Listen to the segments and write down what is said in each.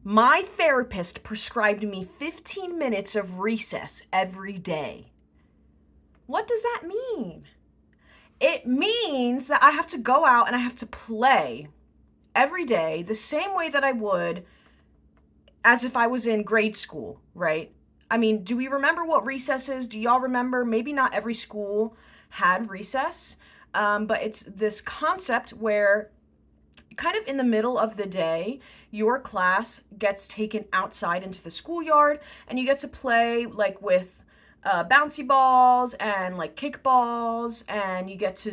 My therapist prescribed me 15 minutes of recess every day. What does that mean? It means that I have to go out and I have to play every day the same way that I would as if I was in grade school, right? I mean, do we remember what recess is? Do y'all remember? Maybe not every school had recess, but it's this concept where kind of in the middle of the day, your class gets taken outside into the schoolyard and you get to play like with bouncy balls and like kickballs, and you get to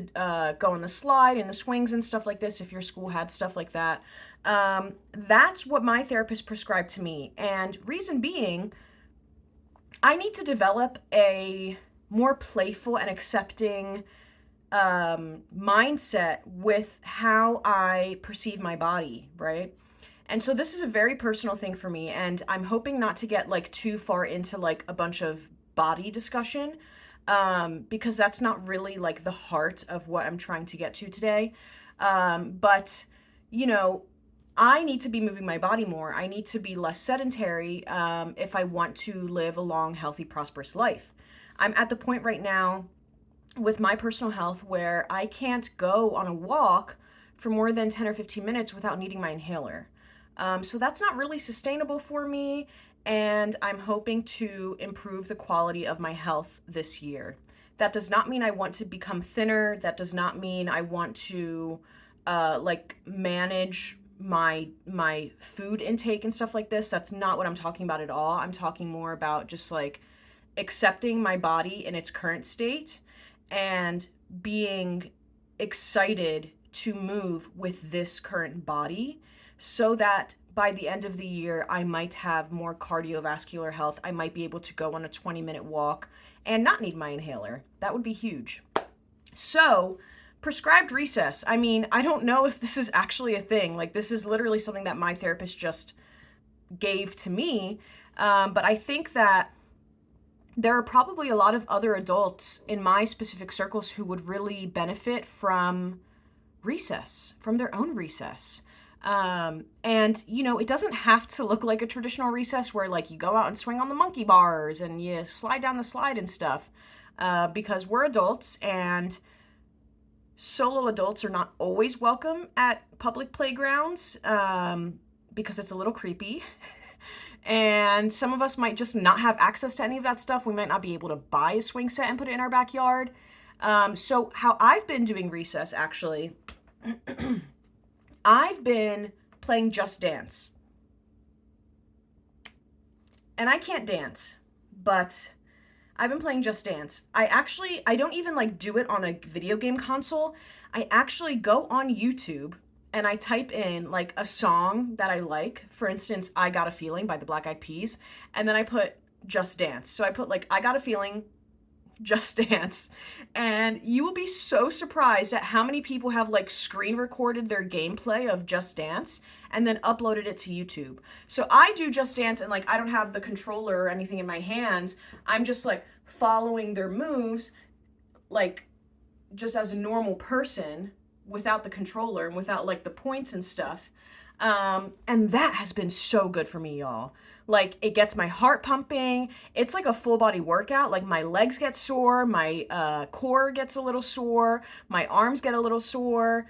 go on the slide and the swings and stuff like this if your school had stuff like that. That's what my therapist prescribed to me. And reason being, I need to develop a more playful and accepting mindset with how I perceive my body, right? And so this is a very personal thing for me, and I'm hoping not to get like too far into like a bunch of body discussion, because that's not really like the heart of what I'm trying to get to today. But you know, I need to be moving my body more. I need to be less sedentary if I want to live a long, healthy, prosperous life. I'm at the point right now with my personal health where I can't go on a walk for more than 10 or 15 minutes without needing my inhaler. So that's not really sustainable for me, and I'm hoping to improve the quality of my health this year. That does not mean I want to become thinner. That does not mean I want to like manage my food intake and stuff like this. That's not what I'm talking about at all. I'm talking more about just like accepting my body in its current state and being excited to move with this current body so that by the end of the year, I might have more cardiovascular health. I might be able to go on a 20-minute walk and not need my inhaler. That would be huge. So, prescribed recess. I mean, I don't know if this is actually a thing. Like, this is literally something that my therapist just gave to me. But I think that there are probably a lot of other adults in my specific circles who would really benefit from recess, from their own recess. And you know, it doesn't have to look like a traditional recess where like you go out and swing on the monkey bars and you slide down the slide and stuff, because we're adults and solo adults are not always welcome at public playgrounds, because it's a little creepy. And some of us might just not have access to any of that stuff. We might not be able to buy a swing set and put it in our backyard. So how I've been doing recess, actually, I've been playing Just Dance. And I can't dance, but I've been playing Just Dance. I don't even like do it on a video game console. I actually go on YouTube and I type in like a song that I like. For instance, I Got a Feeling by the Black Eyed Peas. And then I put Just Dance. So I put like, I Got a Feeling, Just Dance. And you will be so surprised at how many people have like screen recorded their gameplay of Just Dance and then uploaded it to YouTube. So I do Just Dance and like I don't have the controller or anything in my hands. I'm just like following their moves like just as a normal person without the controller and without like the points and stuff. And that has been so good for me, y'all. Like, it gets my heart pumping. It's like a full body workout. Like, my legs get sore, my core gets a little sore, my arms get a little sore,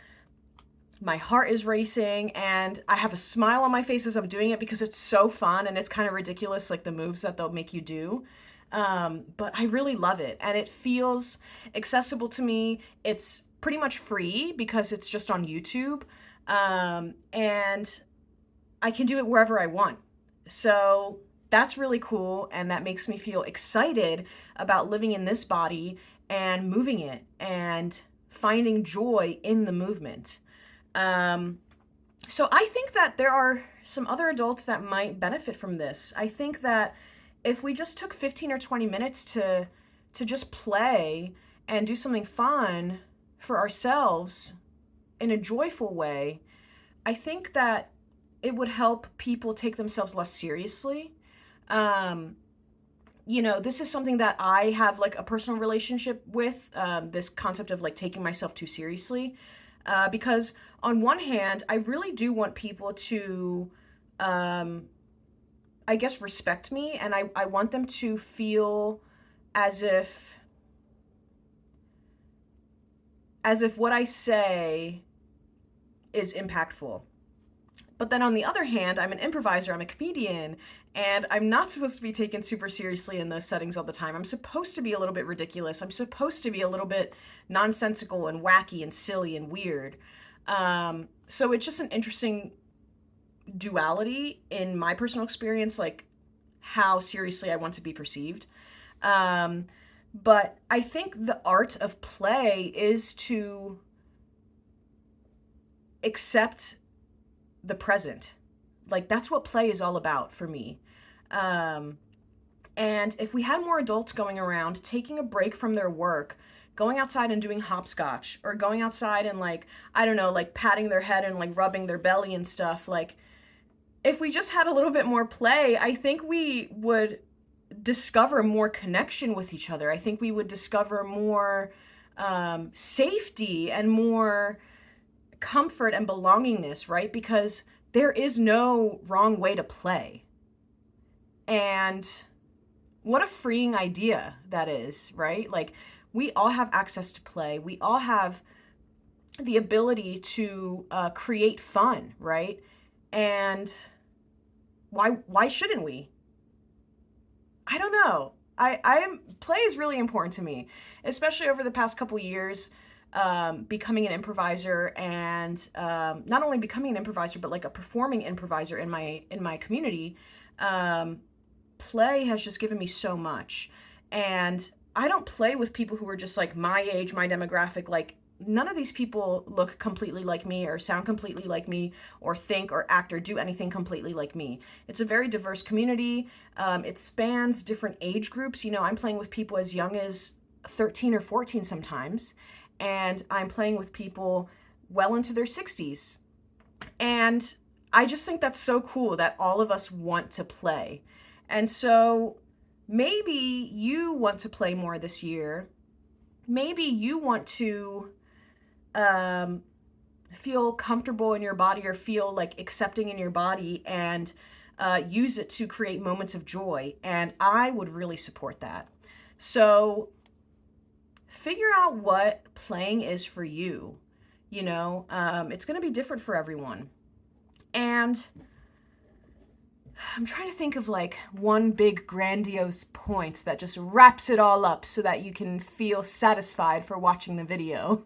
my heart is racing, and I have a smile on my face as I'm doing it because it's so fun and it's kind of ridiculous, like the moves that they'll make you do. But I really love it, and it feels accessible to me. It's pretty much free because it's just on YouTube. And I can do it wherever I want. So that's really cool, and that makes me feel excited about living in this body and moving it and finding joy in the movement. So I think that there are some other adults that might benefit from this. I think that if we just took 15 or 20 minutes to just play and do something fun for ourselves in a joyful way, I think that it would help people take themselves less seriously. You know, this is something that I have like a personal relationship with, this concept of like taking myself too seriously. Because on one hand, I really do want people to um, I guess, respect me, and I want them to feel as if what I say is impactful. But then on the other hand, I'm an improviser, I'm a comedian, and I'm not supposed to be taken super seriously in those settings all the time. I'm supposed to be a little bit ridiculous. I'm supposed to be a little bit nonsensical and wacky and silly and weird. So it's just an interesting duality in my personal experience, like how seriously I want to be perceived. Um, but I think the art of play is to accept the present. Like that's what play is all about for me. Um, and if we had more adults going around, taking a break from their work, going outside and doing hopscotch, or going outside and like, I don't know, like patting their head and like rubbing their belly and stuff, like if we just had a little bit more play, I think we would discover more connection with each other. I think we would discover more safety and more comfort and belongingness, right? Because there is no wrong way to play. And what a freeing idea that is, right? Like, we all have access to play. We all have the ability to create fun, right? And why shouldn't we? I don't know. I am play is really important to me, especially over the past couple years. Becoming an improviser and not only becoming an improviser, but like a performing improviser in my community. Um, Play has just given me so much, and I don't play with people who are just like my age, my demographic. Like none of these people look completely like me or sound completely like me or think or act or do anything completely like me. It's a very diverse community. It spans different age groups. You know, I'm playing with people as young as 13 or 14 sometimes, and I'm playing with people well into their 60s. And I just think that's so cool that all of us want to play. And so maybe you want to play more this year. Maybe you want to um, feel comfortable in your body or feel like accepting in your body and use it to create moments of joy. And I would really support that. So figure out what playing is for you. You know, it's going to be different for everyone. And I'm trying to think of like one big grandiose point that just wraps it all up so that you can feel satisfied for watching the video.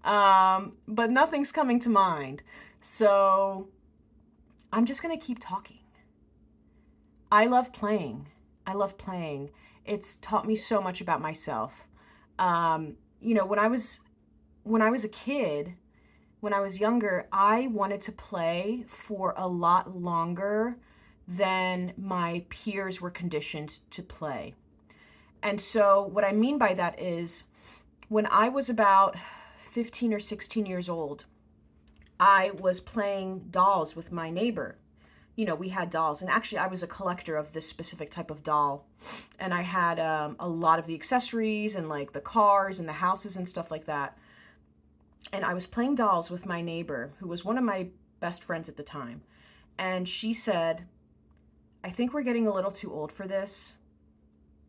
But nothing's coming to mind. So I'm just going to keep talking. I love playing. I love playing. It's taught me so much about myself. You know, when I was a kid, when I was younger, I wanted to play for a lot longer than my peers were conditioned to play. And so what I mean by that is when I was about 15 or 16 years old, I was playing dolls with my neighbor. You know, we had dolls, and actually I was a collector of this specific type of doll. And I had a lot of the accessories and like the cars and the houses and stuff like that. And I was playing dolls with my neighbor, who was one of my best friends at the time. And she said, I think we're getting a little too old for this,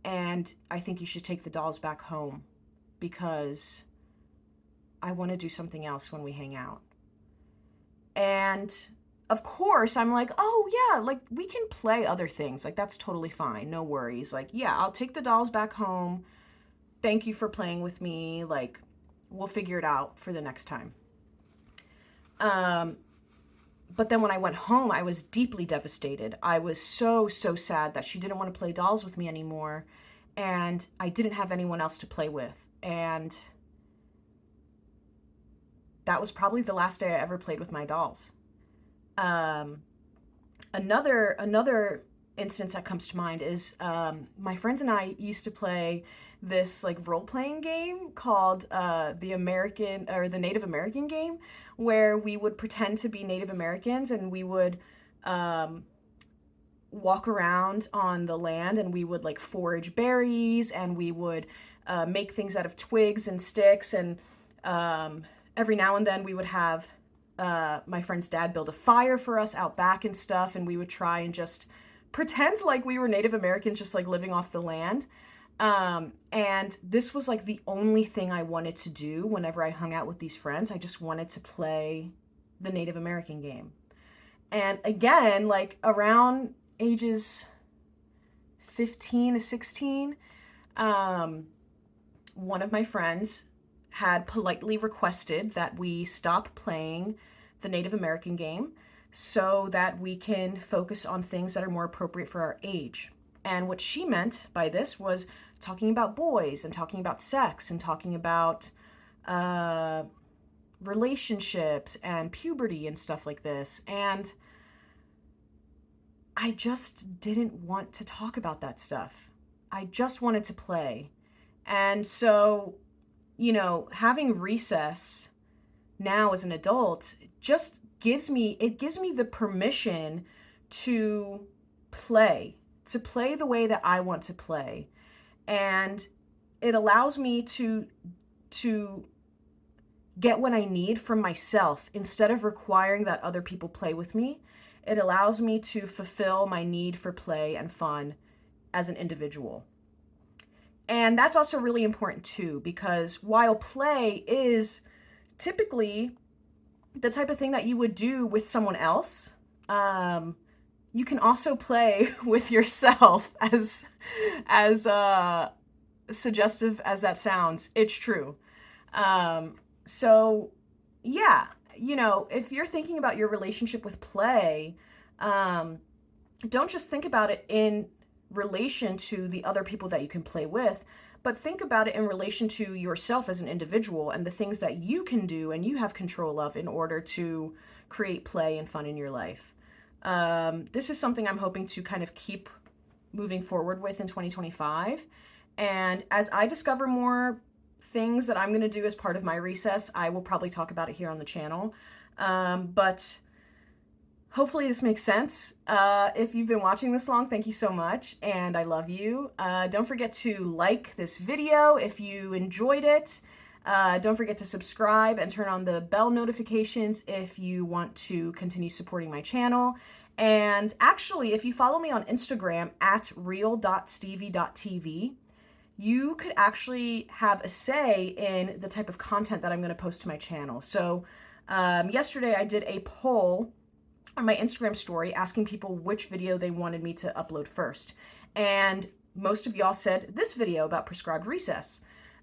and I think you should take the dolls back home because I want to do something else when we hang out. And of course, I'm like, oh yeah, like we can play other things. Like that's totally fine. No worries. Like, yeah, I'll take the dolls back home. Thank you for playing with me. Like, we'll figure it out for the next time. But then when I went home, I was deeply devastated. I was so, so sad that she didn't want to play dolls with me anymore. And I didn't have anyone else to play with. And that was probably the last day I ever played with my dolls. Um, another instance that comes to mind is my friends and I used to play this like role playing game called the American or the Native American game, where we would pretend to be Native Americans and we would walk around on the land and we would like forage berries and we would make things out of twigs and sticks, and every now and then we would have my friend's dad build a fire for us out back and stuff, and we would try and just pretend like we were Native Americans, just like living off the land. And this was like the only thing I wanted to do whenever I hung out with these friends. I just wanted to play the Native American game. And again, like around ages 15 to 16, one of my friends had politely requested that we stop playing the Native American game so that we can focus on things that are more appropriate for our age. And what she meant by this was talking about boys and talking about sex and talking about relationships and puberty and stuff like this. And I just didn't want to talk about that stuff. I just wanted to play. And so, you know, having recess now as an adult just gives me the permission to play the way that I want to play. And it allows me to get what I need from myself instead of requiring that other people play with me. It allows me to fulfill my need for play and fun as an individual. And that's also really important too, because while play is typically the type of thing that you would do with someone else, you can also play with yourself, as suggestive as that sounds. It's true. So yeah, you know, if you're thinking about your relationship with play, don't just think about it in relation to the other people that you can play with, but think about it in relation to yourself as an individual and the things that you can do and you have control of in order to create play and fun in your life. This is something I'm hoping to kind of keep moving forward with in 2025. And as I discover more things that I'm going to do as part of my recess, I will probably talk about it here on the channel. But hopefully this makes sense. If you've been watching this long, thank you so much, and I love you. Don't forget to like this video if you enjoyed it. Don't forget to subscribe and turn on the bell notifications if you want to continue supporting my channel. And actually, if you follow me on Instagram at real.stevie.tv, you could actually have a say in the type of content that I'm going to post to my channel. So yesterday I did a poll on my Instagram story asking people which video they wanted me to upload first. And most of y'all said this video about prescribed recess.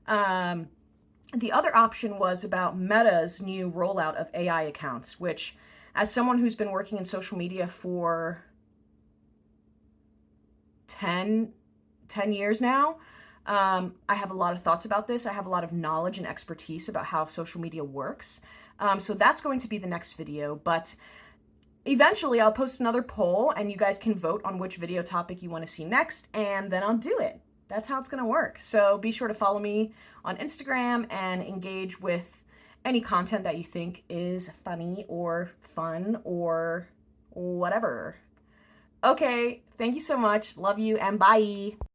The other option was about Meta's new rollout of AI accounts, which, as someone who's been working in social media for 10 years now, I have a lot of thoughts about this. I have a lot of knowledge and expertise about how social media works. So that's going to be the next video, but eventually I'll post another poll and you guys can vote on which video topic you want to see next, and then I'll do it. That's how it's going to work. So be sure to follow me on Instagram and engage with any content that you think is funny or fun or whatever. Okay, thank you so much. Love you and bye.